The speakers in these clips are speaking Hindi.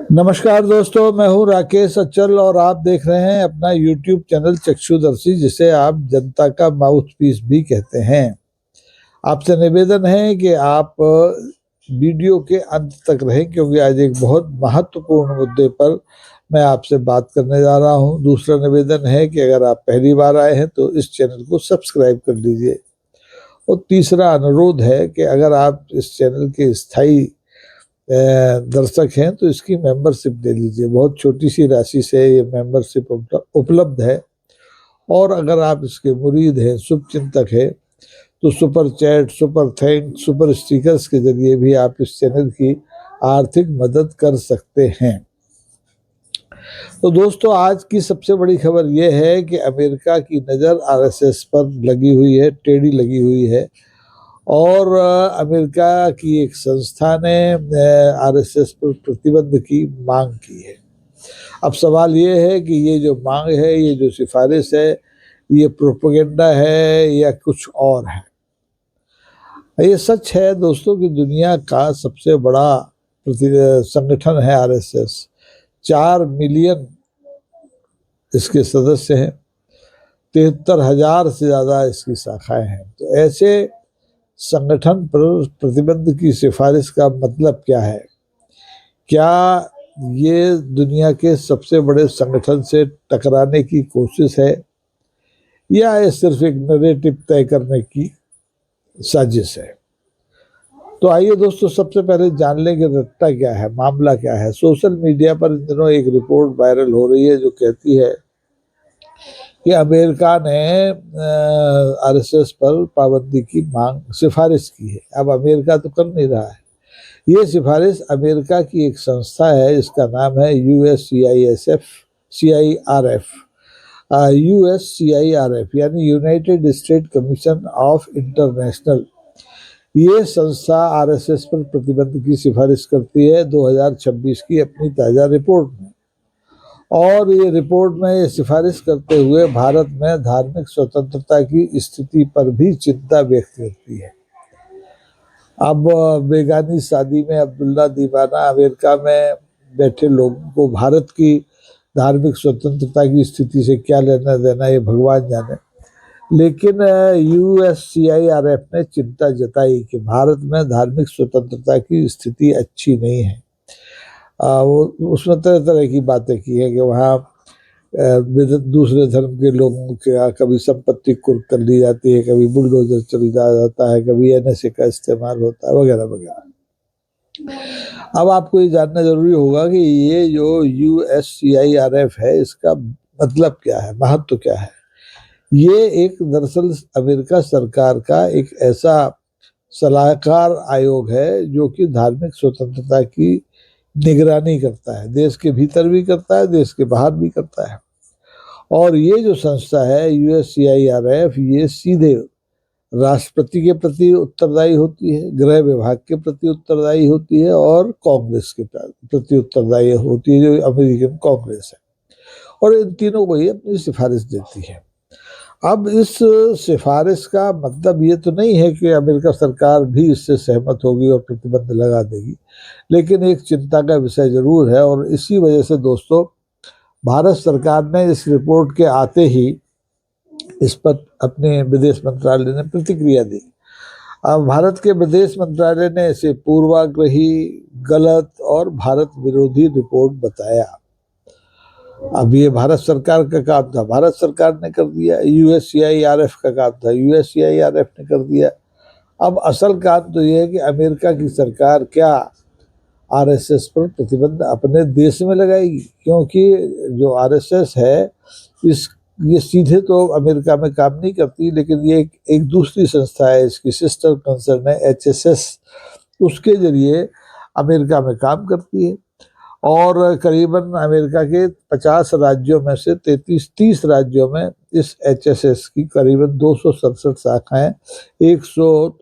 नमस्कार दोस्तों, मैं हूं राकेश अचल और आप देख रहे हैं अपना YouTube चैनल चक्षुदर्शी, जिसे आप जनता का माउथपीस भी कहते हैं। आपसे निवेदन है कि आप वीडियो के अंत तक रहें, क्योंकि आज एक बहुत महत्वपूर्ण मुद्दे पर मैं आपसे बात करने जा रहा हूं। दूसरा निवेदन है कि अगर आप पहली बार आए हैं तो इस चैनल को सब्सक्राइब कर लीजिए। और तीसरा अनुरोध है कि अगर आप इस चैनल के स्थायी दर्शक हैं तो इसकी मेंबरशिप ले लीजिए। बहुत छोटी सी राशि से ये मेंबरशिप उपलब्ध है। और अगर आप इसके मुरीद हैं, शुभचिंतक है, तो super chat, super thanks, super stickers के जरिए भी आप इस चैनल की आर्थिक मदद कर सकते हैं। तो दोस्तों, आज की सबसे बड़ी खबर यह है कि अमेरिका की नज़र आरएसएस पर लगी हुई है, टेढ़ी लगी हुई है। और अमेरिका की एक संस्था ने आरएसएस पर प्रतिबंध की मांग की है। अब सवाल ये है कि ये जो मांग है, ये जो सिफारिश है, ये प्रोपेगेंडा है या कुछ और है। ये सच है दोस्तों कि दुनिया का सबसे बड़ा संगठन है आरएसएस। 4 मिलियन इसके सदस्य हैं, 73,000 से ज़्यादा इसकी शाखाएं हैं। तो ऐसे संगठन पर प्रतिबंध की सिफारिश का मतलब क्या है? क्या ये दुनिया के सबसे बड़े संगठन से टकराने की कोशिश है, या ये सिर्फ एक नैरेटिव तय करने की साजिश है? तो आइए दोस्तों, सबसे पहले जान लें कि रट्टा क्या है, मामला क्या है। सोशल मीडिया पर इन दिनों एक रिपोर्ट वायरल हो रही है जो कहती है कि अमेरिका ने आरएसएस पर पाबंदी की सिफारिश की है। अब अमेरिका तो कर नहीं रहा है, ये सिफारिश अमेरिका की एक संस्था है, इसका नाम है USCIRF यानी United state commission of international. ये संस्था आरएसएस पर प्रतिबंध की सिफारिश करती है 2026 की अपनी ताज़ा रिपोर्ट में। और ये रिपोर्ट में ये सिफारिश करते हुए भारत में धार्मिक स्वतंत्रता की स्थिति पर भी चिंता व्यक्त करती है। अब बेगानी शादी में अब्दुल्ला दीवाना अमेरिका में बैठे लोगों को भारत की धार्मिक स्वतंत्रता की स्थिति से क्या लेना देना, ये भगवान जाने। लेकिन USCIRF ने चिंता जताई कि भारत में धार्मिक स्वतंत्रता की स्थिति अच्छी नहीं है। वो उसमें तरह तरह की बातें की है कि वहाँ दूसरे धर्म के लोगों के कभी संपत्ति कुर्क कर ली जाती है, कभी बुलडोजर चल जाता है, कभी NSA का इस्तेमाल होता है, वगैरह वगैरह। अब आपको ये जानना जरूरी होगा कि ये जो USCIRF है, इसका मतलब क्या है, महत्व क्या है। ये एक दरअसल अमेरिका सरकार का एक ऐसा सलाहकार आयोग है जो कि धार्मिक स्वतंत्रता की निगरानी करता है। देश के भीतर भी करता है, देश के बाहर भी करता है। और ये जो संस्था है USCIRF, ये सीधे राष्ट्रपति के प्रति उत्तरदायी होती है, गृह विभाग के प्रति उत्तरदायी होती है, और कांग्रेस के प्रति उत्तरदायी होती है, जो अमेरिकन कांग्रेस है। और इन तीनों को ये अपनी सिफारिश देती है। अब इस सिफारिश का मतलब ये तो नहीं है कि अमेरिका सरकार भी इससे सहमत होगी और प्रतिबंध लगा देगी, लेकिन एक चिंता का विषय जरूर है। और इसी वजह से दोस्तों, भारत सरकार ने इस रिपोर्ट के आते ही इस पर अपने विदेश मंत्रालय ने प्रतिक्रिया दी। अब भारत के विदेश मंत्रालय ने इसे पूर्वाग्रही, गलत और भारत विरोधी रिपोर्ट बताया। अब ये भारत सरकार का काम था, भारत सरकार ने कर दिया। USCIRF का काम था, USCIRF ने कर दिया। अब असल काम तो ये है कि अमेरिका की सरकार क्या आरएसएस पर प्रतिबंध अपने देश में लगाएगी, क्योंकि जो आरएसएस है ये सीधे तो अमेरिका में काम नहीं करती, लेकिन ये एक दूसरी संस्था है, इसकी सिस्टर कंसर्न है HSS, उसके जरिए अमेरिका में काम करती है। और करीबन अमेरिका के 50 राज्यों में से 30 राज्यों में इस HSS की करीबन 267 शाखाएं, 100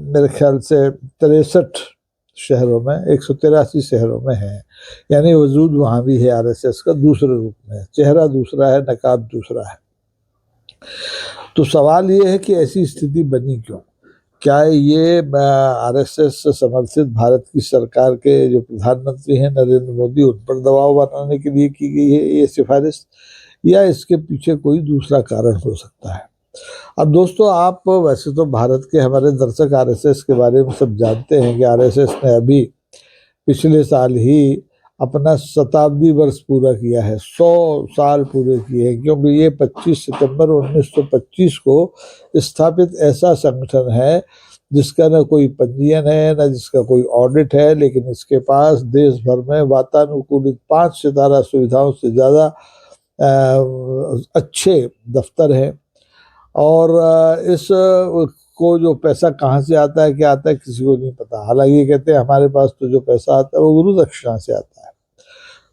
मेरे ख्याल से 63 शहरों में, 183 शहरों में है। यानी वजूद वहाँ भी है आरएसएस का दूसरे रूप में। चेहरा दूसरा है, नकाब दूसरा है। तो सवाल ये है कि ऐसी स्थिति बनी क्यों? क्या ये आरएसएस से समर्थित भारत की सरकार के जो प्रधानमंत्री हैं नरेंद्र मोदी, उन पर दबाव बनाने के लिए की गई है ये सिफारिश, या इसके पीछे कोई दूसरा कारण हो सकता है? अब दोस्तों, आप वैसे तो भारत के हमारे दर्शक आरएसएस के बारे में सब जानते हैं कि आरएसएस ने अभी पिछले साल ही अपना शताब्दी वर्ष पूरा किया है, 100 साल पूरे किए हैं, क्योंकि ये 25 सितंबर 1925 को स्थापित ऐसा संगठन है जिसका न कोई पंजीयन है, न जिसका कोई ऑडिट है, लेकिन इसके पास देश भर में वातानुकूलित 5 सितारा सुविधाओं से ज़्यादा अच्छे दफ्तर हैं। और इस को जो पैसा कहाँ से आता है, क्या आता है, किसी को नहीं पता। हालांकि ये कहते हैं हमारे पास तो जो पैसा आता है वो गुरु दक्षिणा से आता है।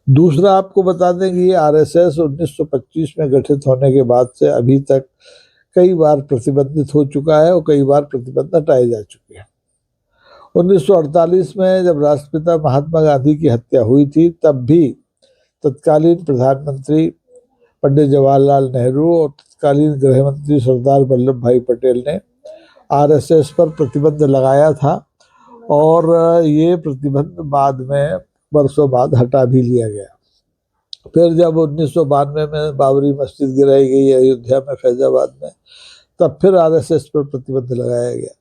दूसरा, आपको बता दें कि ये आरएसएस 1925 में गठित होने के बाद से अभी तक कई बार प्रतिबंधित हो चुका है और कई बार प्रतिबंध हटाए जा चुके हैं। 1948 में जब राष्ट्रपिता महात्मा गांधी की हत्या हुई थी, तब भी तत्कालीन प्रधानमंत्री पंडित जवाहरलाल नेहरू और तत्कालीन गृह मंत्री सरदार वल्लभ भाई पटेल ने आरएसएस पर प्रतिबंध लगाया था, और ये प्रतिबंध बाद में वर्षों बाद हटा भी लिया गया। फिर जब 1992 में बाबरी मस्जिद गिराई गई अयोध्या में, फैजाबाद में, तब फिर आरएसएस पर प्रतिबंध लगाया गया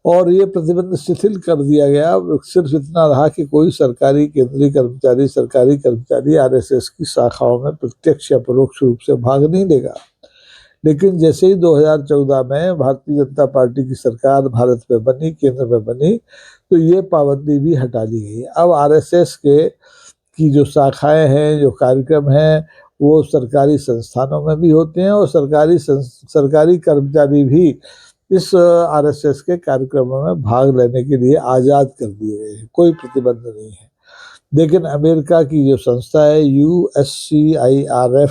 और ये प्रतिबंध शिथिल कर दिया गया। सिर्फ इतना रहा कि कोई सरकारी केंद्रीय कर्मचारी, सरकारी कर्मचारी आरएसएस की शाखाओं में प्रत्यक्ष या परोक्ष रूप से भाग नहीं लेगा। लेकिन जैसे ही 2014 में भारतीय जनता पार्टी की सरकार भारत में बनी, केंद्र में बनी, तो ये पाबंदी भी हटा ली गई। अब आरएसएस के की जो शाखाएं हैं, जो कार्यक्रम हैं, वो सरकारी संस्थानों में भी होते हैं और सरकारी कर्मचारी भी इस आरएसएस के कार्यक्रमों में भाग लेने के लिए आज़ाद कर दिए गए हैं, कोई प्रतिबंध नहीं है। लेकिन अमेरिका की जो संस्था है USCIRF,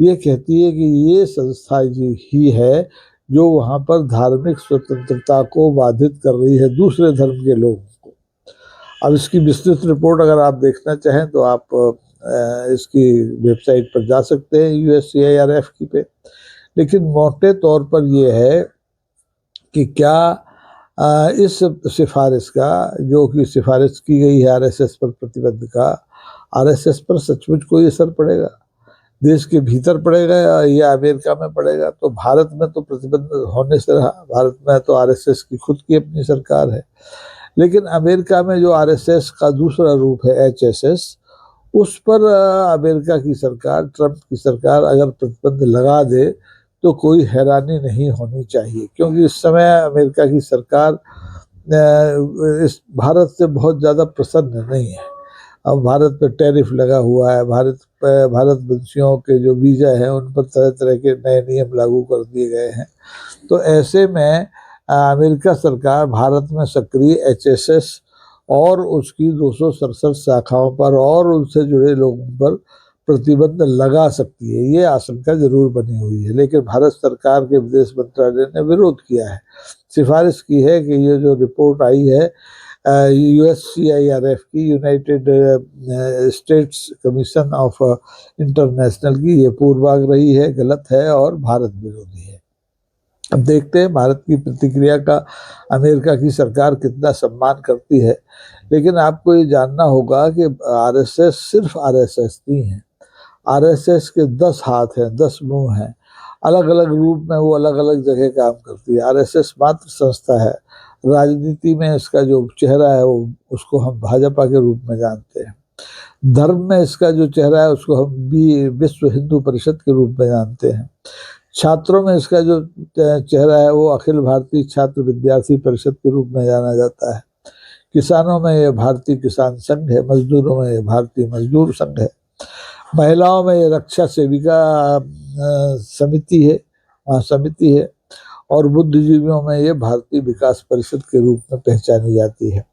ये कहती है कि ये संस्था ही है जो वहाँ पर धार्मिक स्वतंत्रता को बाधित कर रही है, दूसरे धर्म के लोगों को। अब इसकी विस्तृत रिपोर्ट अगर आप देखना चाहें तो आप इसकी वेबसाइट पर जा सकते हैं, USCIRF की पे। लेकिन मोटे तौर पर ये है कि क्या इस सिफारिश का, जो कि सिफारिश की गई है आरएसएस पर प्रतिबंध का, आरएसएस पर सचमुच कोई असर पड़ेगा? देश के भीतर पड़ेगा या अमेरिका में पड़ेगा? तो भारत में तो प्रतिबंध होने से रहा, भारत में तो आरएसएस की खुद की अपनी सरकार है। लेकिन अमेरिका में जो आरएसएस का दूसरा रूप है HSS, उस पर अमेरिका की सरकार, ट्रंप की सरकार अगर प्रतिबंध लगा दे तो कोई हैरानी नहीं होनी चाहिए, क्योंकि इस समय अमेरिका की सरकार इस भारत से बहुत ज़्यादा प्रसन्न नहीं है। अब भारत पर टैरिफ लगा हुआ है, भारतवंशियों के जो वीज़ा हैं उन पर तरह तरह के नए नियम लागू कर दिए गए हैं। तो ऐसे में अमेरिका सरकार भारत में सक्रिय HSS और उसकी 267 शाखाओं पर और उनसे जुड़े लोगों पर प्रतिबंध लगा सकती है, ये आशंका जरूर बनी हुई है। लेकिन भारत सरकार के विदेश मंत्रालय ने विरोध किया है, सिफारिश की है कि ये जो रिपोर्ट आई है USCIRF की, United states commission of international की, ये पूर्वाग्रही है, गलत है और भारत विरोधी है। अब देखते हैं भारत की प्रतिक्रिया का अमेरिका की सरकार कितना सम्मान करती है। लेकिन आपको ये जानना होगा कि आरएसएस सिर्फ आरएसएस नहीं है, आरएसएस के 10 हाथ हैं, 10 मुंह हैं, अलग अलग रूप में वो अलग अलग जगह काम करती है। आरएसएस मात्र संस्था है, राजनीति में इसका जो चेहरा है वो, उसको हम भाजपा के रूप में जानते हैं। धर्म में इसका जो चेहरा है उसको हम भी विश्व हिंदू परिषद के रूप में जानते हैं। छात्रों में इसका जो चेहरा है वो अखिल भारतीय छात्र विद्यार्थी परिषद के रूप में जाना जाता है। किसानों में ये भारतीय किसान संघ है, मजदूरों में ये भारतीय मजदूर संघ है, महिलाओं में ये रक्षा सेविका समिति है, महासमिति है, और बुद्धिजीवियों में ये भारतीय विकास परिषद के रूप में पहचानी जाती है,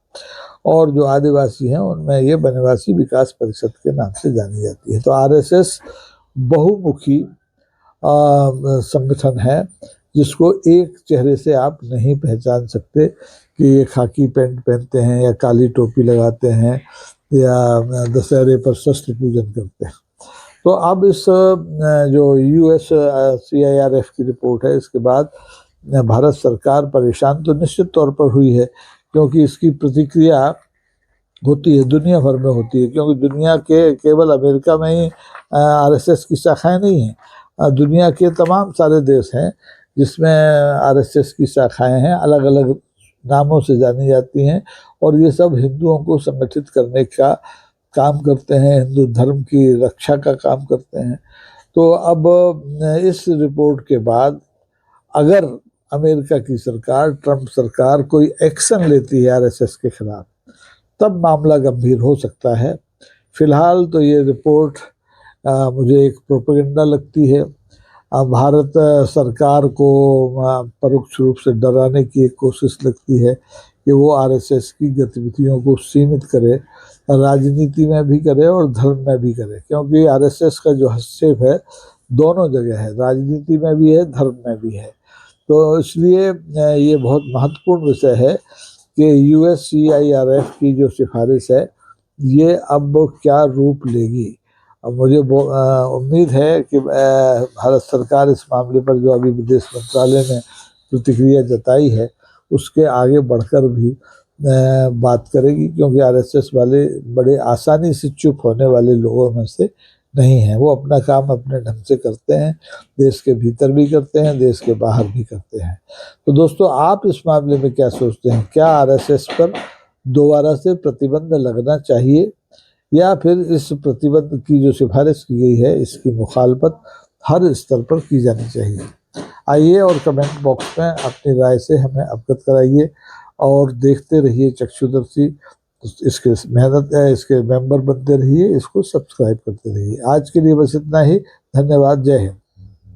और जो आदिवासी हैं उनमें ये वनवासी विकास परिषद के नाम से जानी जाती है। तो आरएसएस बहुमुखी संगठन है जिसको एक चेहरे से आप नहीं पहचान सकते कि ये खाकी पैंट पहनते हैं या काली टोपी लगाते हैं या दशहरे पर शस्त्र पूजन करते हैं। तो अब इस जो USCIRF की रिपोर्ट है, इसके बाद भारत सरकार परेशान तो निश्चित तौर पर हुई है, क्योंकि इसकी प्रतिक्रिया होती है, दुनिया भर में होती है, क्योंकि दुनिया के केवल अमेरिका में ही आरएसएस की शाखाएं नहीं हैं, दुनिया के तमाम सारे देश हैं जिसमें आरएसएस की शाखाएं हैं, अलग अलग नामों से जानी जाती हैं, और ये सब हिंदुओं को संगठित करने का काम करते हैं, हिंदू धर्म की रक्षा का काम करते हैं। तो अब इस रिपोर्ट के बाद अगर अमेरिका की सरकार, ट्रंप सरकार कोई एक्शन लेती है आरएसएस के खिलाफ, तब मामला गंभीर हो सकता है। फिलहाल तो ये रिपोर्ट मुझे एक प्रोपेगेंडा लगती है, भारत सरकार को परोक्ष रूप से डराने की एक कोशिश लगती है कि वो आरएसएस की गतिविधियों को सीमित करे, राजनीति में भी करे और धर्म में भी करे, क्योंकि आरएसएस का जो हस्तक्षेप है दोनों जगह है, राजनीति में भी है, धर्म में भी है। तो इसलिए ये बहुत महत्वपूर्ण विषय है कि यूएससीआईआरएफ की जो सिफारिश है ये अब क्या रूप लेगी। अब मुझे उम्मीद है कि भारत सरकार इस मामले पर जो अभी विदेश मंत्रालय ने प्रतिक्रिया जताई है उसके आगे बढ़कर भी बात करेगी, क्योंकि आरएसएस वाले बड़े आसानी से चुप होने वाले लोगों में से नहीं है। वो अपना काम अपने ढंग से करते हैं, देश के भीतर भी करते हैं, देश के बाहर भी करते हैं। तो दोस्तों, आप इस मामले में क्या सोचते हैं? क्या आरएसएस पर दोबारा से प्रतिबंध लगना चाहिए, या फिर इस प्रतिबंध की जो सिफारिश की गई है इसकी मुखालफत हर स्तर पर की जानी चाहिए? आइए और कमेंट बॉक्स में अपनी राय से हमें अवगत कराइए, और देखते रहिए चक्षुदर्शी। इसके मेंबर बनते रहिए, इसको सब्सक्राइब करते रहिए। आज के लिए बस इतना ही। धन्यवाद। जय हिंद।